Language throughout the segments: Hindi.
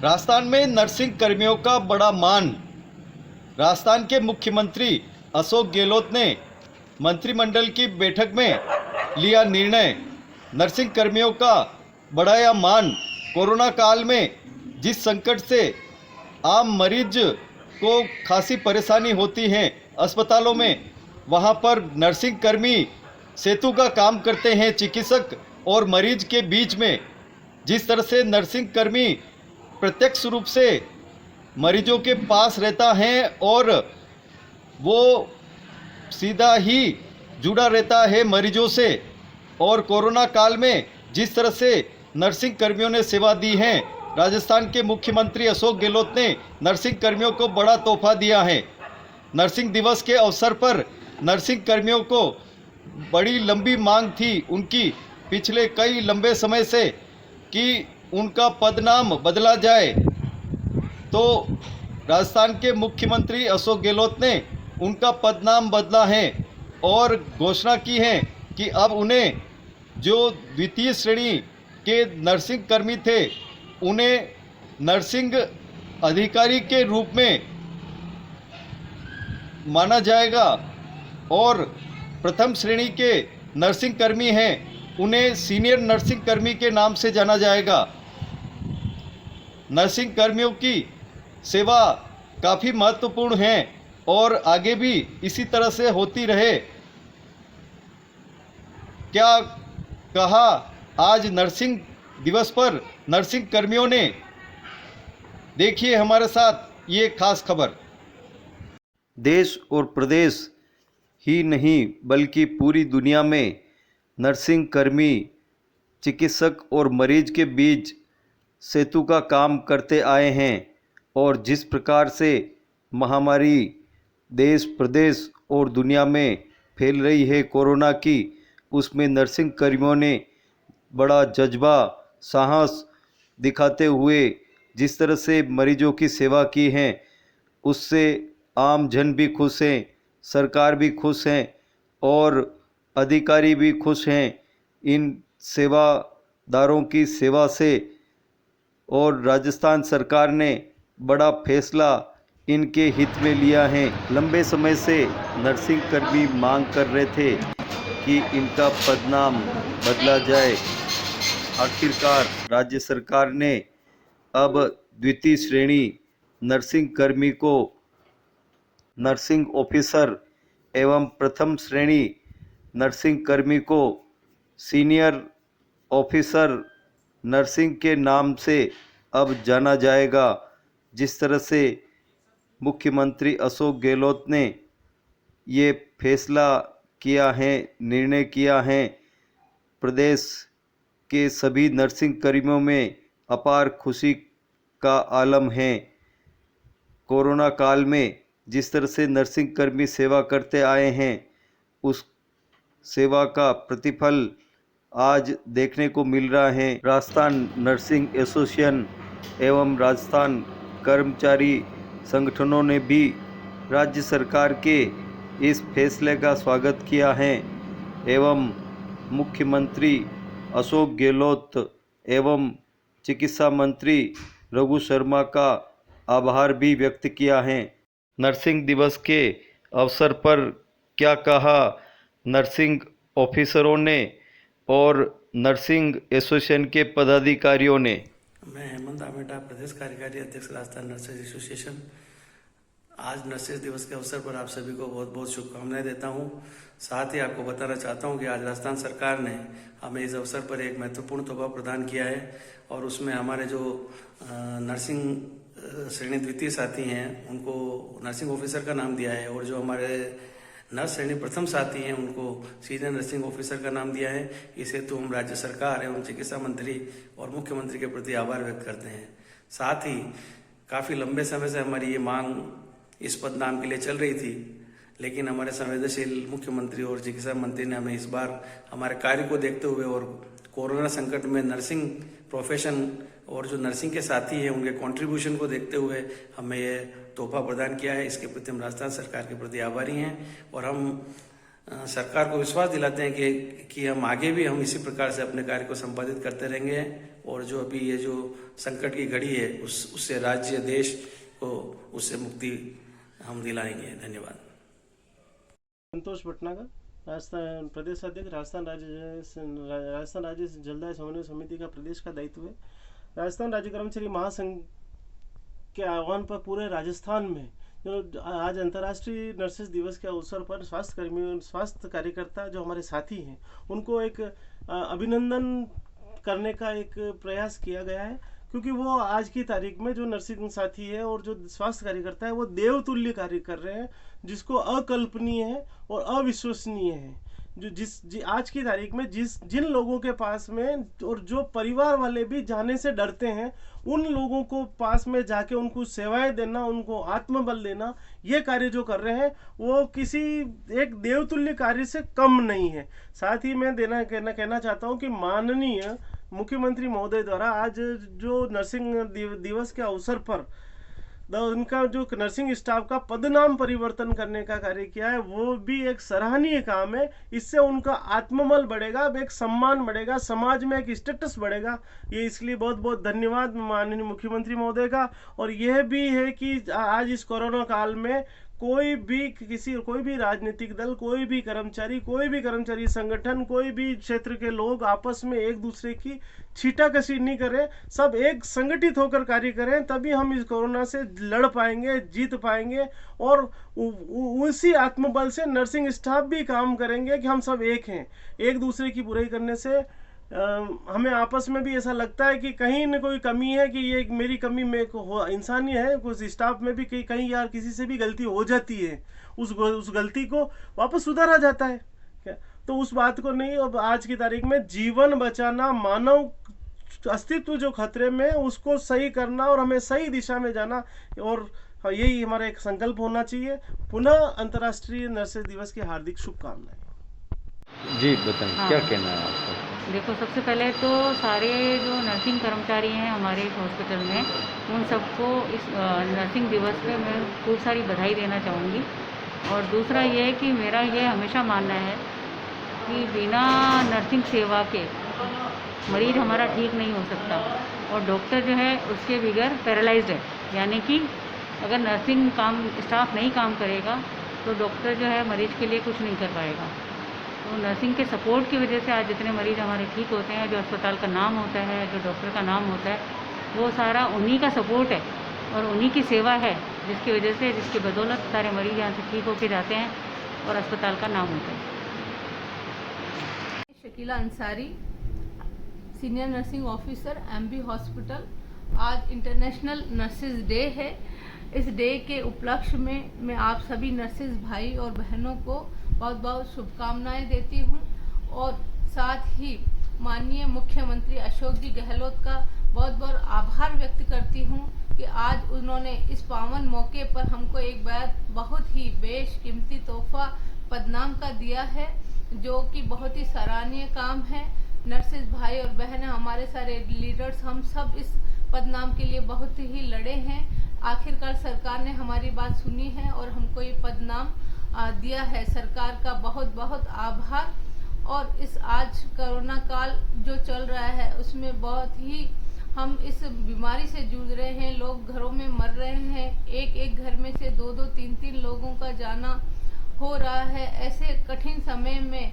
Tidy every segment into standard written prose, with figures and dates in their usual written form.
राजस्थान में नर्सिंग कर्मियों का बड़ा मान। राजस्थान के मुख्यमंत्री अशोक गहलोत ने मंत्रिमंडल की बैठक में लिया निर्णय। नर्सिंग कर्मियों का बढ़ाया मान। कोरोना काल में जिस संकट से आम मरीज को खासी परेशानी होती है अस्पतालों में, वहां पर नर्सिंग कर्मी सेतु का काम करते हैं चिकित्सक और मरीज के बीच में। जिस तरह से नर्सिंग कर्मी प्रत्यक्ष रूप से मरीजों के पास रहता है और वो सीधा ही जुड़ा रहता है मरीजों से, और कोरोना काल में जिस तरह से नर्सिंग कर्मियों ने सेवा दी है, राजस्थान के मुख्यमंत्री अशोक गहलोत ने नर्सिंग कर्मियों को बड़ा तोहफा दिया है। नर्सिंग दिवस के अवसर पर नर्सिंग कर्मियों को बड़ी लंबी मांग थी उनकी पिछले कई लंबे समय से कि उनका पदनाम बदला जाए। तो राजस्थान के मुख्यमंत्री अशोक गहलोत ने उनका पदनाम बदला है और घोषणा की है कि अब उन्हें जो द्वितीय श्रेणी के नर्सिंग कर्मी थे उन्हें नर्सिंग अधिकारी के रूप में माना जाएगा, और प्रथम श्रेणी के नर्सिंग कर्मी हैं उन्हें सीनियर नर्सिंग कर्मी के नाम से जाना जाएगा। नर्सिंग कर्मियों की सेवा काफ़ी महत्वपूर्ण है और आगे भी इसी तरह से होती रहे। क्या कहा आज नर्सिंग दिवस पर नर्सिंग कर्मियों ने, देखिए हमारे साथ ये खास खबर। देश और प्रदेश ही नहीं बल्कि पूरी दुनिया में नर्सिंग कर्मी चिकित्सक और मरीज के बीच सेतु का काम करते आए हैं, और जिस प्रकार से महामारी देश प्रदेश और दुनिया में फैल रही है कोरोना की, उसमें नर्सिंग कर्मियों ने बड़ा जज्बा साहस दिखाते हुए जिस तरह से मरीजों की सेवा की है, उससे आम जन भी खुश हैं, सरकार भी खुश हैं और अधिकारी भी खुश हैं इन सेवादारों की सेवा से। और राजस्थान सरकार ने बड़ा फैसला इनके हित में लिया है। लंबे समय से नर्सिंग कर्मी मांग कर रहे थे कि इनका पदनाम बदला जाए। आखिरकार राज्य सरकार ने अब द्वितीय श्रेणी नर्सिंग कर्मी को नर्सिंग ऑफिसर एवं प्रथम श्रेणी नर्सिंग कर्मी को सीनियर ऑफिसर नर्सिंग के नाम से अब जाना जाएगा। जिस तरह से मुख्यमंत्री अशोक गहलोत ने ये फैसला किया है, निर्णय किया है, प्रदेश के सभी नर्सिंग कर्मियों में अपार खुशी का आलम है। कोरोना काल में जिस तरह से नर्सिंग कर्मी सेवा करते आए हैं, उस सेवा का प्रतिफल आज देखने को मिल रहा है। राजस्थान नर्सिंग एसोसिएशन एवं राजस्थान कर्मचारी संगठनों ने भी राज्य सरकार के इस फैसले का स्वागत किया है एवं मुख्यमंत्री अशोक गहलोत एवं चिकित्सा मंत्री रघु शर्मा का आभार भी व्यक्त किया है। नर्सिंग दिवस के अवसर पर क्या कहा नर्सिंग ऑफिसरों ने और नर्सिंग एसोसिएशन के पदाधिकारियों ने। मैं हेमंत आमेटा, प्रदेश कार्यकारी अध्यक्ष राजस्थान नर्सेज एसोसिएशन। आज नर्सेज दिवस के अवसर पर आप सभी को बहुत बहुत शुभकामनाएं देता हूं। साथ ही आपको बताना चाहता हूं कि आज राजस्थान सरकार ने हमें इस अवसर पर एक महत्वपूर्ण तोहफा प्रदान किया है, और उसमें हमारे जो नर्सिंग श्रेणी द्वितीय साथी हैं उनको नर्सिंग ऑफिसर का नाम दिया है, और जो हमारे नर्स श्रेणी प्रथम साथी हैं उनको सीनियर नर्सिंग ऑफिसर का नाम दिया है। इस हेतु हम राज्य सरकार एवं चिकित्सा मंत्री और मुख्यमंत्री के प्रति आभार व्यक्त करते हैं। साथ ही काफ़ी लंबे समय से हमारी ये मांग इस पदनाम के लिए चल रही थी, लेकिन हमारे संवेदनशील मुख्यमंत्री और चिकित्सा मंत्री ने हमें इस बार हमारे कार्य को देखते हुए और कोरोना संकट में नर्सिंग प्रोफेशन और जो नर्सिंग के साथी हैं उनके कंट्रीब्यूशन को देखते हुए हमें ये तोहफा प्रदान किया है। इसके प्रति हम राजस्थान सरकार के प्रति आभारी हैं, और हम सरकार को विश्वास दिलाते हैं कि हम आगे भी हम इसी प्रकार से अपने कार्य को संपादित करते रहेंगे और जो अभी ये जो संकट की घड़ी है उससे राज्य देश को उससे मुक्ति हम दिलाएंगे। धन्यवाद। संतोष भटनागर, राजस्थान प्रदेश अध्यक्ष, राजस्थान राज्य जलदाय समन्वय समिति का प्रदेश का दायित्व है। राजस्थान राज्य कर्मचारी महासंघ के आह्वान पर पूरे राजस्थान में जो आज अंतर्राष्ट्रीय नर्सेस दिवस के अवसर पर स्वास्थ्य कर्मियों, स्वास्थ्य कार्यकर्ता जो हमारे साथी हैं, उनको एक अभिनंदन करने का एक प्रयास किया गया है, क्योंकि वो आज की तारीख में जो नर्सिंग साथी है और जो स्वास्थ्य कार्यकर्ता है वो देवतुल्य कार्य कर रहे हैं, जिसको अकल्पनीय है और अविश्वसनीय है। आज की तारीख में जिन लोगों के पास में और जो परिवार वाले भी जाने से डरते हैं, उन लोगों को पास में जाके उनको सेवाएं देना, उनको आत्मबल देना, ये कार्य जो कर रहे हैं वो किसी एक देवतुल्य कार्य से कम नहीं है। साथ ही मैं कहना चाहता हूँ कि माननीय मुख्यमंत्री महोदय द्वारा आज जो नर्सिंग दिवस के अवसर पर उनका जो नर्सिंग स्टाफ का पदनाम परिवर्तन करने का कार्य किया है, वो भी एक सराहनीय काम है। इससे उनका आत्मबल बढ़ेगा, एक सम्मान बढ़ेगा, समाज में एक स्टेटस बढ़ेगा। ये इसलिए बहुत बहुत धन्यवाद माननीय मुख्यमंत्री महोदय का। और यह भी है कि आज इस कोरोना काल में कोई भी राजनीतिक दल, कोई भी कर्मचारी संगठन, कोई भी क्षेत्र के लोग आपस में एक दूसरे की छीटाकशी नहीं करें, सब एक संगठित होकर कार्य करें, तभी हम इस कोरोना से लड़ पाएंगे, जीत पाएंगे। और उसी आत्मबल से नर्सिंग स्टाफ भी काम करेंगे कि हम सब एक हैं। एक दूसरे की बुराई करने से हमें आपस में भी ऐसा लगता है कि कहीं न कोई कमी है, कि ये मेरी कमी में इंसानी है, कुछ स्टाफ में भी कहीं यार किसी से भी गलती हो जाती है, उस गलती को वापस सुधारा जाता है क्या, तो उस बात को नहीं। अब आज की तारीख में जीवन बचाना, मानव अस्तित्व जो खतरे में, उसको सही करना और हमें सही दिशा में जाना, और यही हमारा एक संकल्प होना चाहिए। पुनः अंतर्राष्ट्रीय नर्सेस दिवस की हार्दिक शुभकामनाएं। जी बताएं, क्या कहना है आपका? देखो, सबसे पहले तो सारे जो नर्सिंग कर्मचारी हैं हमारे इस हॉस्पिटल में, उन सबको इस नर्सिंग दिवस पे मैं खूब सारी बधाई देना चाहूँगी। और दूसरा ये है कि मेरा ये हमेशा मानना है कि बिना नर्सिंग सेवा के मरीज़ हमारा ठीक नहीं हो सकता, और डॉक्टर जो है उसके बगैर पैरालाइज्ड है। यानी कि अगर नर्सिंग स्टाफ नहीं काम करेगा तो डॉक्टर जो है मरीज़ के लिए कुछ नहीं कर पाएगा। तो नर्सिंग के सपोर्ट की वजह से आज जितने मरीज़ हमारे ठीक होते हैं, जो अस्पताल का नाम होता है, जो डॉक्टर का नाम होता है, वो सारा उन्हीं का सपोर्ट है और उन्हीं की सेवा है, जिसकी वजह से, जिसकी बदौलत सारे मरीज़ यहाँ से ठीक होके जाते हैं और अस्पताल का नाम होता है। Shakila Ansari, senior nursing officer, MB hospital. आज इंटरनेशनल नर्सेज डे है। इस डे के उपलक्ष्य में मैं आप सभी नर्सेज भाई और बहनों को बहुत बहुत शुभकामनाएं देती हूं, और साथ ही माननीय मुख्यमंत्री अशोक जी गहलोत का बहुत बहुत आभार व्यक्त करती हूं कि आज उन्होंने इस पावन मौके पर हमको एक बहुत ही बेशकीमती तोहफा पदनाम का दिया है, जो कि बहुत ही सराहनीय काम है। नर्सेज भाई और बहन, हमारे सारे लीडर्स, हम सब इस पदनाम के लिए बहुत ही लड़े हैं। आखिरकार सरकार ने हमारी बात सुनी है और हमको ये पदनाम दिया है। सरकार का बहुत बहुत आभार। और इस आज कोरोना काल जो चल रहा है उसमें बहुत ही हम इस बीमारी से जूझ रहे हैं, लोग घरों में मर रहे हैं, एक घर में से 2-2, 3-3 लोगों का जाना हो रहा है। ऐसे कठिन समय में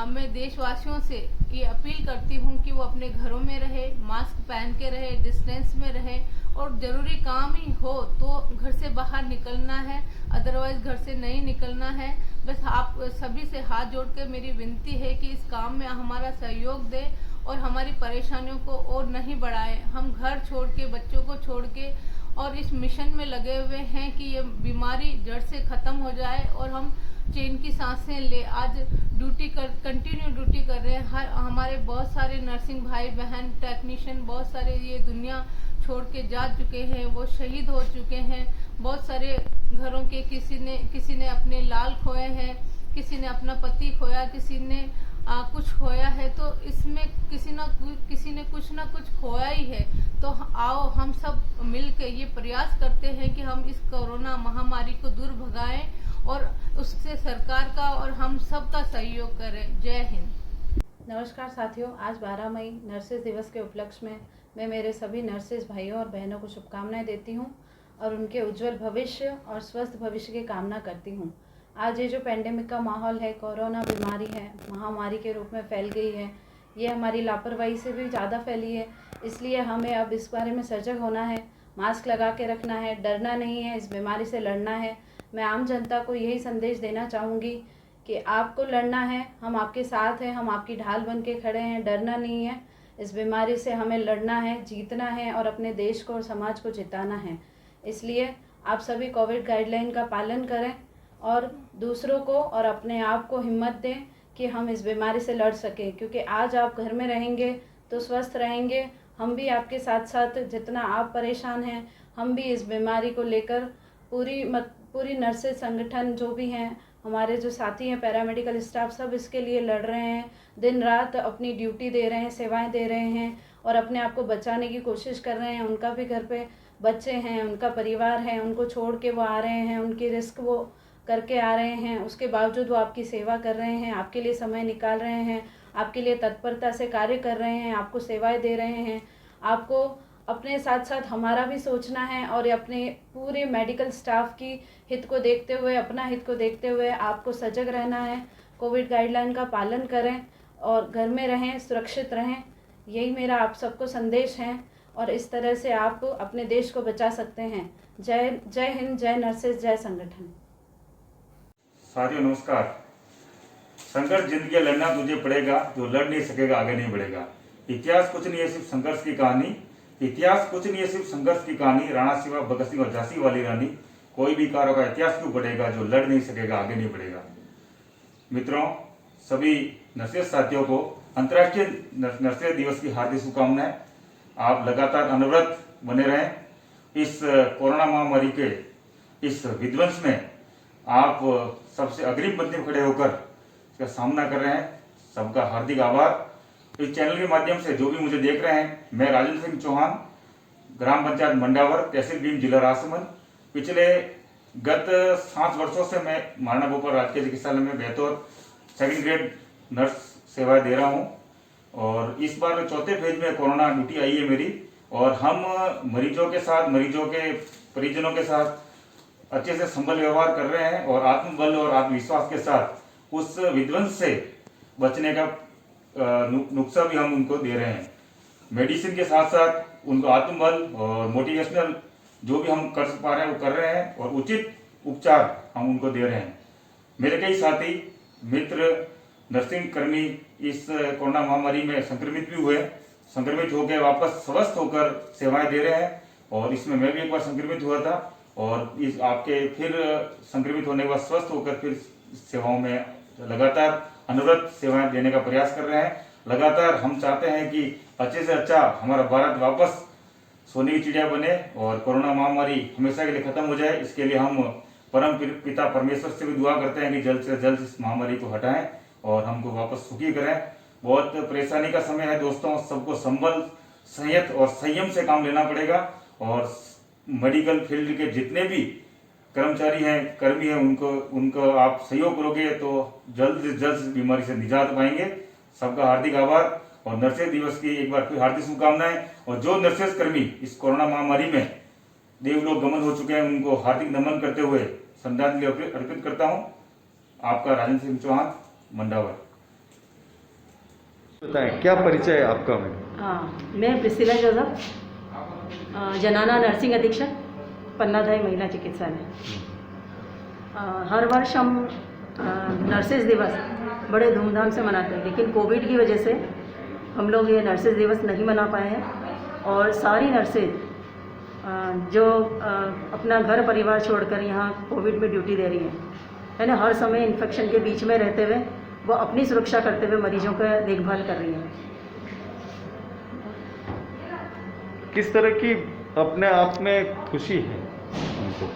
मैं देशवासियों से ये अपील करती हूँ कि वो अपने घरों में रहे, मास्क पहन के रहे, डिस्टेंस में रहे, और जरूरी काम ही हो तो घर से बाहर निकलना है, अदरवाइज घर से नहीं निकलना है। बस आप सभी से हाथ जोड़ के मेरी विनती है कि इस काम में हमारा सहयोग दें और हमारी परेशानियों को और नहीं बढ़ाएं। हम घर छोड़ के, बच्चों को छोड़ के और इस मिशन में लगे हुए हैं कि ये बीमारी जड़ से ख़त्म हो जाए और हम चैन की सांसें ले। आज कंटिन्यू ड्यूटी कर रहे हैं। हमारे बहुत सारे नर्सिंग भाई बहन, टेक्नीशियन, बहुत सारे ये दुनिया छोड़ के जा चुके हैं, वो शहीद हो चुके हैं। बहुत सारे घरों के किसी ने अपने लाल खोए हैं, किसी ने अपना पति खोया, किसी ने कुछ खोया है। तो इसमें किसी ने कुछ ना कुछ खोया ही है। तो आओ हम सब मिल के ये प्रयास करते हैं कि हम इस कोरोना महामारी को दूर भगाएं और उससे सरकार का और हम सब का सहयोग करें। जय हिंद। नमस्कार साथियों, आज 12 मई नर्सेज दिवस के उपलक्ष्य में मैं मेरे सभी नर्सेज भाइयों और बहनों को शुभकामनाएं देती हूं और उनके उज्जवल भविष्य और स्वस्थ भविष्य की कामना करती हूं। आज ये जो पेंडेमिक का माहौल है, कोरोना बीमारी है, महामारी के रूप में फैल गई है, ये हमारी लापरवाही से भी ज़्यादा फैली है। इसलिए हमें अब इस बारे में सजग होना है, मास्क लगा के रखना है, डरना नहीं है, इस बीमारी से लड़ना है। मैं आम जनता को यही संदेश देना चाहूँगी कि आपको लड़ना है, हम आपके साथ हैं, हम आपकी ढाल बन के खड़े हैं, डरना नहीं है। इस बीमारी से हमें लड़ना है, जीतना है और अपने देश को और समाज को जिताना है। इसलिए आप सभी कोविड गाइडलाइन का पालन करें और दूसरों को और अपने आप को हिम्मत दें कि हम इस बीमारी से लड़ सकें, क्योंकि आज आप घर में रहेंगे तो स्वस्थ रहेंगे। हम भी आपके साथ साथ, जितना आप परेशान हैं, हम भी इस बीमारी को लेकर पूरी नर्सेज संगठन जो भी हैं, हमारे जो साथी हैं, पैरामेडिकल स्टाफ, सब इसके लिए लड़ रहे हैं। दिन रात अपनी ड्यूटी दे रहे हैं, सेवाएं दे रहे हैं और अपने आप को बचाने की कोशिश कर रहे हैं। उनका भी घर पे बच्चे हैं, उनका परिवार है, उनको छोड़ के वो आ रहे हैं, उनकी रिस्क वो करके आ रहे हैं। उसके बावजूद वो आपकी सेवा कर रहे हैं, आपके लिए समय निकाल रहे हैं, आपके लिए तत्परता से कार्य कर रहे हैं, आपको सेवाएं दे रहे हैं। आपको अपने साथ साथ हमारा भी सोचना है और अपने पूरे मेडिकल स्टाफ की हित को देखते हुए, अपना हित को देखते हुए आपको सजग रहना है। कोविड गाइडलाइन का पालन करें और घर में रहें, सुरक्षित रहें। यही मेरा आप सबको संदेश है और इस तरह से आप अपने देश को बचा सकते हैं। जय हिंद, जय नर्सेज, जय संगठन। साथियों नमस्कार। संघर्ष जिंदगी लड़ना तुझे पड़ेगा, जो लड़ नहीं सकेगा आगे नहीं बढ़ेगा। इतिहास कुछ नहीं है सिर्फ संघर्ष की कहानी, इतिहास कुछ नहीं है सिर्फ संघर्ष की कहानी। राणा शिवा, भगत सिंह और झांसी वाली रानी, कोई भी कार्य का इतिहास क्यों पढ़ेगा, जो लड़ नहीं सकेगा आगे नहीं बढ़ेगा। मित्रों, सभी नर्सेज साथियों को अंतर्राष्ट्रीय नर्सेज दिवस की हार्दिक शुभकामनाएं। आप लगातार अनवरत बने रहें। इस कोरोना महामारी के इस विध्वंस में आप सबसे अग्रिम पंक्ति में खड़े होकर इसका सामना कर रहे हैं। सबका हार्दिक आभार। इस चैनल के माध्यम से जो भी मुझे देख रहे हैं, मैं राजेंद्र सिंह चौहान, ग्राम पंचायत मंडावर, तहसील भीम, जिला राजसमंद। पिछले गत 7 वर्षों से मैं महाराणा भोपाल राजकीय चिकित्सालय में बेहतर सेकंड ग्रेड नर्स सेवाएं दे रहा हूं और इस बार चौथे फेज में कोरोना ड्यूटी आई है मेरी और हम मरीजों के साथ, मरीजों के परिजनों के साथ अच्छे से संभल व्यवहार कर रहे हैं और आत्मबल और आत्मविश्वास के साथ उस विध्वंस से बचने का नुस्खा भी हम उनको दे रहे हैं। मेडिसिन के साथ साथ उनको आत्मबल और मोटिवेशनल जो भी हम कर पा रहे हैं वो कर रहे हैं और उचित उपचार हम उनको दे रहे हैं। मेरे कई साथी मित्र नर्सिंग कर्मी इस कोरोना महामारी में संक्रमित भी हुए, संक्रमित होकर वापस स्वस्थ होकर सेवाएं दे रहे हैं और इसमें मैं भी एक बार संक्रमित हुआ था और इस आपके फिर संक्रमित होने के बाद स्वस्थ होकर फिर सेवाओं में लगातार अनवरत सेवाएं देने का प्रयास कर रहे हैं। लगातार हम चाहते हैं कि अच्छे से अच्छा हमारा भारत वापस सोने की चिड़िया बने और कोरोना महामारी हमेशा के लिए खत्म हो जाए। इसके लिए हम परम पिता परमेश्वर से भी दुआ करते हैं कि जल्द से जल्द इस महामारी को हटाएं और हमको वापस सुखी करें। बहुत परेशानी का समय है दोस्तों, सबको संभल, संयत और संयम से काम लेना पड़ेगा और मेडिकल फील्ड के जितने भी कर्मचारी हैं, कर्मी हैं, उनको आप सहयोग करोगे तो जल्द से जल्द इस बीमारी से निजात पाएंगे। सबका हार्दिक आभार और नर्सेज दिवस की एक बार फिर हार्दिक शुभकामनाएं। और जो नर्सेज कर्मी इस कोरोना महामारी में देवलोक गमन हो चुके हैं, उनको हार्दिक नमन करते हुए श्रद्धांजलि अर्पित करता हूं। आपका राजेंद्र सिंह चौहान, मंडावर। बताएं क्या परिचय है आपका? मैं प्रिसिला जोसेफ, जनाना नर्सिंग अधीक्षक, पन्नाधाई महिला चिकित्सालय। हर वर्ष हम नर्सेज दिवस बड़े धूमधाम से मनाते हैं, लेकिन कोविड की वजह से हम लोग ये नर्सेज दिवस नहीं मना पाए हैं और सारी नर्सेज जो अपना घर परिवार छोड़कर यहाँ कोविड में ड्यूटी दे रही हैं, यानी हर समय इन्फेक्शन के बीच में रहते हुए वो अपनी सुरक्षा करते हुए मरीजों का देखभाल कर रही हैं। किस तरह की अपने आप में खुशी है उनको?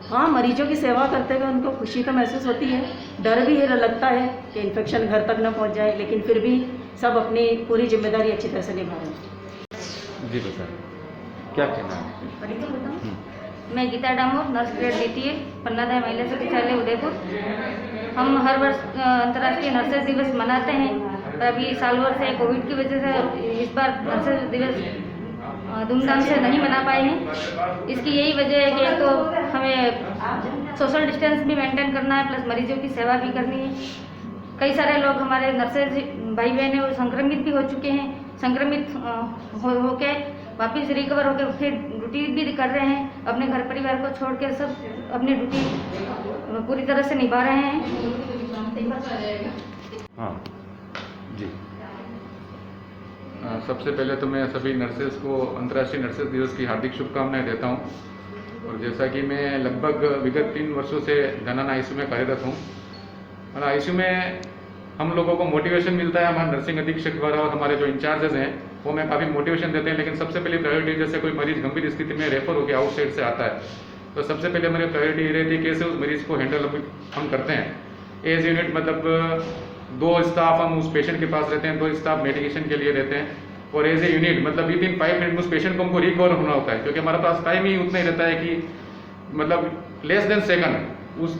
हाँ, मरीजों की सेवा करते हुए उनको खुशी तो महसूस होती है, डर भी लगता है कि इन्फेक्शन घर तक न पहुंच जाए, लेकिन फिर भी सब अपनी पूरी जिम्मेदारी अच्छी तरह से निभा रहे हैं। जी बताएं क्या कहना है? मैं गीता डामोर, नर्स ग्रेड द्वितीय, पन्नाधाय महिला चिकित्सालय उदयपुर। हम हर वर्ष अंतर्राष्ट्रीय नर्सेज दिवस मनाते हैं, पर अभी साल भर से कोविड की वजह से इस बार नर्सेज दिवस धूमधाम से नहीं मना पाए हैं। इसकी यही वजह है कि एक तो हमें सोशल डिस्टेंस भी मेंटेन करना है, प्लस मरीजों की सेवा भी करनी है। कई सारे लोग हमारे नर्सेज भाई बहन हैं वो संक्रमित भी हो चुके हैं, संक्रमित होके वापस रिकवर होकर फिर ड्यूटी भी कर रहे हैं। अपने घर परिवार को छोड़ के सब अपनी ड्यूटी पूरी तरह से निभा रहे हैं। हाँ जी। सबसे पहले तो मैं सभी नर्सेज को अंतर्राष्ट्रीय नर्सेज दिवस की हार्दिक शुभकामनाएं देता हूं। और जैसा कि मैं लगभग विगत 3 वर्षों से जनाना आईसीयू में कार्यरत हूं, और आईसीयू में हम लोगों को मोटिवेशन मिलता है हमारे नर्सिंग अधीक्षक द्वारा, और हमारे जो इंचार्जेस हैं वो हमें काफ़ी मोटिवेशन देते हैं। लेकिन सबसे पहले प्रायोरिटी, जैसे कोई मरीज गंभीर स्थिति में रेफर होकर आउटसाइड से आता है, तो सबसे पहले हमारी प्रायोरिटी ये रहती है कैसे उस मरीज को हैंडल हम करते हैं। एज यूनिट मतलब 2 स्टाफ हम उस पेशेंट के पास रहते हैं, 2 स्टाफ मेडिकेशन के लिए रहते हैं, और एज ए यूनिट मतलब विद इन 5 मिनट में उस पेशेंट को हमको रिकवर होना होता है, क्योंकि हमारे पास टाइम ही उतना ही रहता है कि मतलब लेस देन सेकंड, उस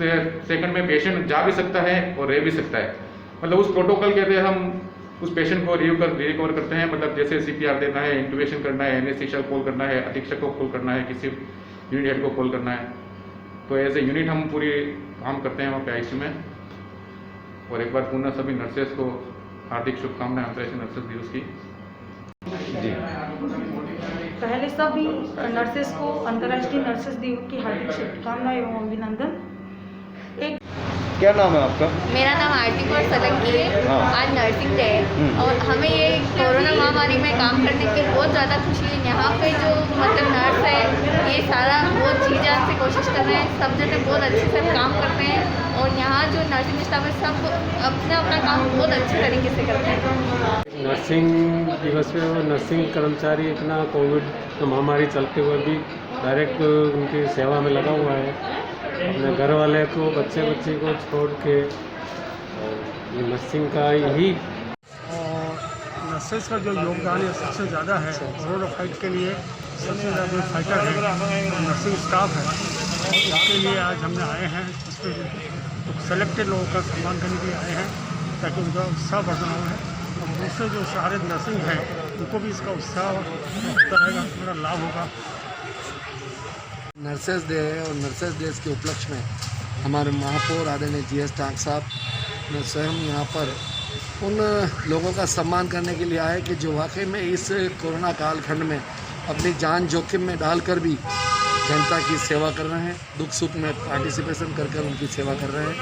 सेकंड में पेशेंट जा भी सकता है और रह भी सकता है। मतलब उस प्रोटोकॉल के तहत हम उस पेशेंट को रिकवर करते हैं। मतलब जैसे CPR देना है, इंट्यूबेशन करना है, एनेस्थीसिया कॉल करना है, अधीक्षक को कॉल करना है, किसी यूनिट हेड को कॉल करना है, तो एज ए यूनिट हम पूरी काम करते हैं वहाँ पे आईसीयू में। और एक बार पुनः सभी नर्सेज को हार्दिक शुभकामनाएं अंतर्राष्ट्रीय नर्सेज दिवस की। जी। पहले सभी नर्सेस को अंतर्राष्ट्रीय नर्सेस दिवस की हार्दिक शुभकामनाएं एवं अभिनंदन। क्या नाम है आपका? मेरा नाम आरती कौर सोलंकी है। हाँ। आज नर्सिंग डे है और हमें ये कोरोना महामारी में काम करने की बहुत ज़्यादा खुशी है। यहाँ पे जो मतलब नर्स है ये सारा बहुत जी जान से कोशिश कर रहे हैं, सब जने बहुत अच्छे से काम करते हैं, और यहाँ जो नर्सिंग स्टाफ है सब अपना अपना काम बहुत अच्छे तरीके से करते हैं। नर्सिंग दिवस पे वो नर्सिंग कर्मचारी इतना कोविड महामारी चलते हुए भी डायरेक्ट उनकी सेवा में लगा हुआ है। अपने घर वाले को बच्चे को छोड़ के नर्सिंग का यही और नर्सेस का जो योगदान है सबसे ज़्यादा है। कोरोना फाइट के लिए सबसे ज़्यादा फाइटर है नर्सिंग स्टाफ है, और इसके लिए आज हमने आए हैं। उसके सेलेक्टेड लोगों का सम्मान करने के लिए आए हैं ताकि उनका उत्साह बढ़ना है, और दूसरे जो सारे नर्सिंग हैं उनको भी इसका उत्साह होता रहेगा, पूरा लाभ होगा। नर्सेस डे है और नर्सेस डे के उपलक्ष्य में हमारे महापौर आदरणीय GS टांग साहब ने स्वयं यहाँ पर उन लोगों का सम्मान करने के लिए आए कि जो वाकई में इस कोरोना कालखंड में अपनी जान जोखिम में डालकर भी जनता की सेवा कर रहे हैं, दुख सुख में पार्टिसिपेशन कर उनकी सेवा कर रहे हैं।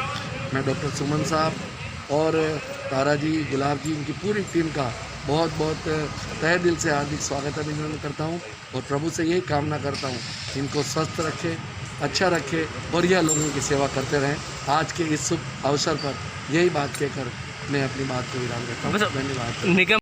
मैं डॉक्टर सुमन साहब और तारा जी, गुलाब जी, उनकी पूरी टीम का बहुत बहुत तहे दिल से हार्दिक स्वागत अभिनंदन करता हूं, और प्रभु से यही कामना करता हूं इनको स्वस्थ रखे, अच्छा रखे, और यह लोगों की सेवा करते रहें। आज के इस शुभ अवसर पर यही बात कहकर मैं अपनी बात को विराम देता हूँ। धन्यवाद।